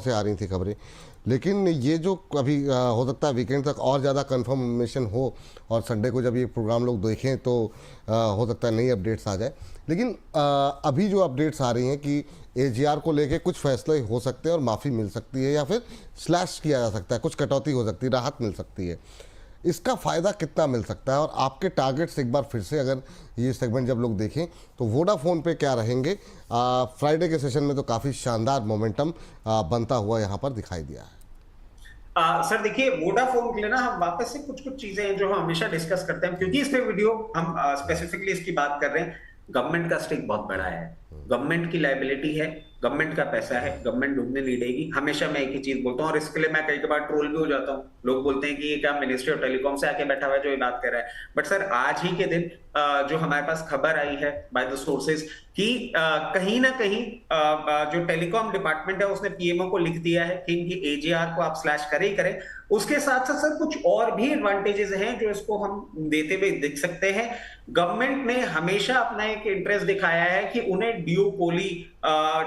से आ रही थी खबरें, लेकिन ये जो अभी हो सकता है वीकेंड तक और ज़्यादा कंफर्मेशन हो और संडे को जब ये प्रोग्राम लोग देखें तो हो सकता है नई अपडेट्स आ जाए। लेकिन अभी जो अपडेट्स आ रही हैं कि एजीआर को लेके कुछ फैसले हो सकते हैं और माफ़ी मिल सकती है या फिर स्लैश किया जा सकता है, कुछ कटौती हो सकती है, राहत मिल सकती है। इसका फ़ायदा कितना मिल सकता है और आपके टारगेट्स एक बार फिर से अगर ये सेगमेंट जब लोग देखें तो वोडाफोन पे क्या रहेंगे? फ्राइडे के सेशन में तो काफ़ी शानदार मोमेंटम बनता हुआ यहाँ पर दिखाई दिया है। सर देखिए, वोडाफोन के लिए ना हम वापस से कुछ कुछ चीजें हैं जो हम हमेशा डिस्कस करते हैं, क्योंकि इस पे वीडियो हम स्पेसिफिकली इसकी बात कर रहे हैं। गवर्नमेंट का स्टेक बहुत बड़ा है, गवर्नमेंट की लायबिलिटी है, गवर्नमेंट का पैसा है, गवर्नमेंट डूबने नहीं देगी। हमेशा मैं एक ही चीज बोलता हूँ और इसके लिए मैं कई बार ट्रोल भी हो जाता हूँ। लोग बोलते हैं कि ये क्या मिनिस्ट्री ऑफ टेलीकॉम से आके बैठा हुआ है जो ये बात कर रहा है। बट सर आज ही के दिन जो हमारे पास खबर आई है बाय द सोर्सेज कि कहीं ना कहीं जो टेलीकॉम डिपार्टमेंट है उसने पीएमओ को लिख दिया है कि इनकी एजीआर को आप स्लैश करें ही करें। उसके साथ साथ सर कुछ और भी एडवांटेजेस हैं जो इसको हम देते हुए दिख सकते हैं। गवर्नमेंट ने हमेशा अपना एक इंटरेस्ट दिखाया है कि उन्हें ड्यूपोली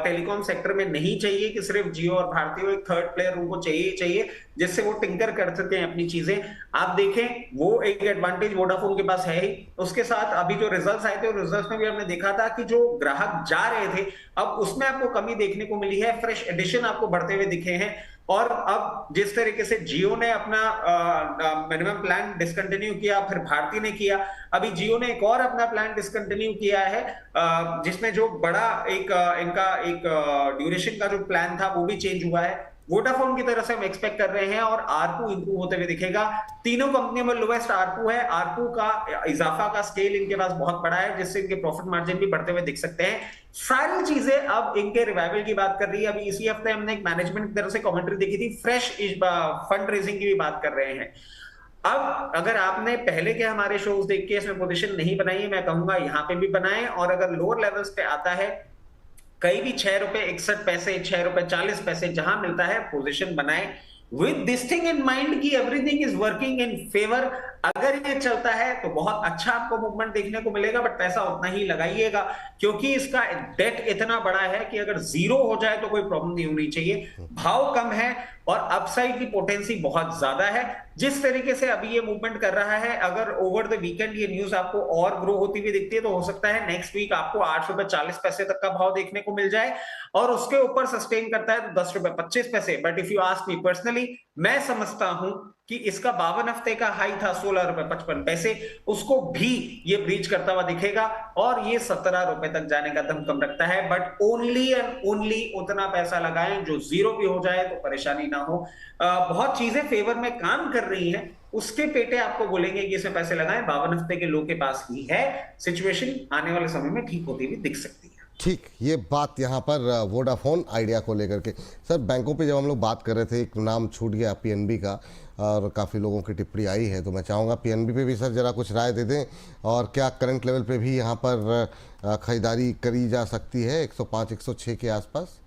टेलीकॉम सेक्टर में नहीं चाहिए कि सिर्फ जियो और भारती, एक थर्ड प्लेयर उनको चाहिए जिससे वो टिंकर कर सके अपनी चीजें। आप देखें वो एक एडवांटेज वोडाफोन के पास है ही। उसके साथ अभी जो रिजल्ट्स आए थे रिजल्ट्स में भी हमने देखा था कि जो ग्राहक जा रहे थे अब उसमें आपको कमी देखने को मिली है, फ्रेश एडिशन आपको बढ़ते हुए दिखे हैं। और अब जिस तरीके से जियो ने अपना मिनिमम प्लान डिसकंटिन्यू किया, फिर भारती ने किया, अभी जियो ने एक और अपना प्लान डिसकंटिन्यू किया है जिसमें जो बड़ा एक इनका एक ड्यूरेशन का जो प्लान था वो भी चेंज हुआ है। वोडाफोन की तरफ से हम एक्सपेक्ट कर रहे हैं और आरपू इंप्रूव होते हुए दिखेगा। तीनों कंपनियों में लोएस्ट आरपू है, आरपू का इजाफा का स्केल इनके पास बहुत बड़ा है जिससे इनके प्रॉफिट मार्जिन भी बढ़ते हुए दिख सकते हैं। सारी चीजें अब इनके रिवाइवल की बात कर रही है। अभी इसी हफ्ते हमने एक मैनेजमेंट की तरफ से कमेंट्री देखी थी, फ्रेश फंड रेजिंग की भी बात कर रहे हैं। अब अगर आपने पहले के हमारे शोज देख के इसमें पोजीशन नहीं बनाई है, मैं कहूंगा यहां पे भी बनाएं। और अगर लोअर लेवल्स पे आता है कहीं भी 6 रुपए 61 पैसे 6 रुपए 40 पैसे जहां मिलता है पोजीशन बनाए with this thing in mind कि everything is working in favour. अगर ये चलता है तो बहुत अच्छा आपको मूवमेंट देखने को मिलेगा, बट पैसा उतना ही लगाइएगा क्योंकि इसका डेट इतना बड़ा है कि अगर जीरो हो जाए तो कोई प्रॉब्लम नहीं होनी चाहिए। भाव कम है और अपसाइड की पोटेंसी बहुत ज्यादा है। जिस तरीके से अभी ये मूवमेंट कर रहा है, अगर ओवर द वीकेंड ये न्यूज आपको और ग्रो होती हुई दिखती है तो हो सकता है नेक्स्ट वीक आपको 8 रुपए 40 पैसे तक का भाव देखने को मिल जाए और उसके ऊपर सस्टेन करता है तो 10 रुपए 25 पैसे। But if you ask me personally, मैं समझता हूं कि इसका 52 हफ्ते का हाई था 16 रुपए 55 पैसे, उसको भी ये ब्रीच करता हुआ दिखेगा और ये 17 रुपए तक जाने का दमकम रखता है। बट ओनली एंड ओनली उतना पैसा लगाएं जो जीरो भी हो जाए तो परेशानी ना हो। बहुत चीजें फेवर में काम कर रही हैं, उसके पेटे आपको बोलेंगे कि इसमें पैसे लगाएं। 52 हफ्ते के लो के पास ही है, सिचुएशन आने वाले समय में ठीक होती हुई दिख सकती है। ठीक, ये बात यहाँ पर वोडाफोन आइडिया को लेकर के। सर बैंकों पे जब हम लोग बात कर रहे थे एक नाम छूट गया पीएनबी का और काफ़ी लोगों की टिप्पणी आई है, तो मैं चाहूँगा पीएनबी पे भी सर ज़रा कुछ राय दे दें और क्या करंट लेवल पे भी यहाँ पर खरीदारी करी जा सकती है 105 106 के आसपास?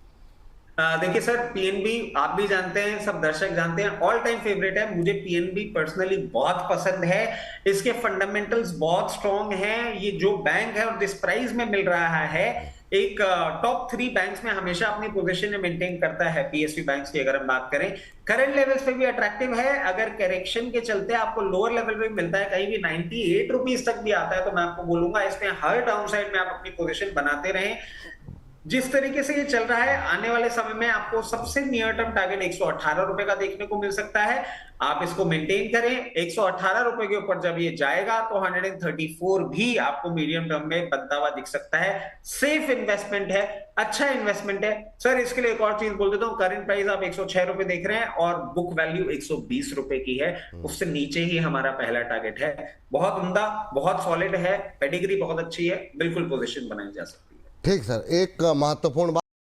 देखिए सर, पीएनबी आप भी जानते हैं, सब दर्शक जानते हैं, ऑल टाइम फेवरेट है। मुझे पीएनबी पर्सनली बहुत पसंद है। इसके फंडामेंटल्स बहुत स्ट्रॉन्ग हैं। ये जो बैंक है और जिस प्राइस में मिल रहा है, एक टॉप 3 बैंक्स में हमेशा अपनी पोजीशन मेंटेन करता है पीएसयू बैंक्स की। अगर हम बात करें करंट लेवल्स पे भी अट्रैक्टिव है। अगर करेक्शन के चलते आपको लोअर लेवल पे मिलता है, कहीं भी 98 रुपीज तक भी आता है, तो मैं आपको बोलूंगा इसमें हर डाउन साइड में आप अपनी पोजीशन बनाते रहें। जिस तरीके से ये चल रहा है, आने वाले समय में आपको सबसे नियर टर्म टारगेट 118 रुपए का देखने को मिल सकता है। आप इसको मेंटेन करें। 118 रुपए के ऊपर जब ये जाएगा तो 134 भी आपको मीडियम टर्म में बनता हुआ दिख सकता है। सेफ इन्वेस्टमेंट है, अच्छा इन्वेस्टमेंट है। सर इसके लिए एक और चीज बोल देता हूँ, करंट प्राइस आप 106 रुपए देख रहे हैं और बुक वैल्यू 120 रुपए की है, उससे नीचे ही हमारा पहला टारगेट है। बहुत उम्दा, बहुत सॉलिड है, पेडिग्री बहुत अच्छी है, बिल्कुल पोजिशन बनाई जा सकती है। ठीक सर, एक महत्वपूर्ण